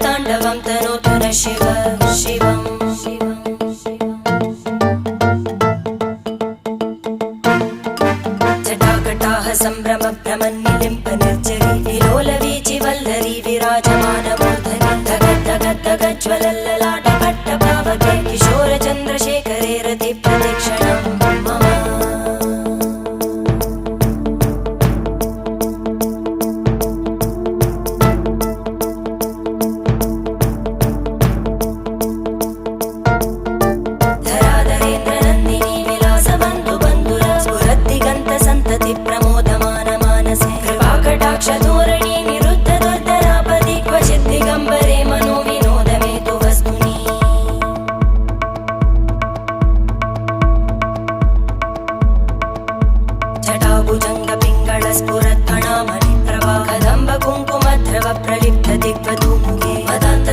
ताण्डवं तनोतु न शिव शिवम् जटाकटाः सम्भ्रम भ्रमन्निलिम्प निर्जरी विलोलवीचि वल्लरी विराजमानमूर्धनि धगज्ज्वलल्ललाटपट्टपावके किशोरचन्द्रशेखरे रति प्रतीक्षणं मम प्रमोदमानमानसे कृपाकटाक्षधोरणी निरुद्ध दुर्धरापदि क्वचित् दिगम्बरे मनो विनोदमेतु वस्तुनि जटाभुजङ्ग पिङ्गळ स्फुरत्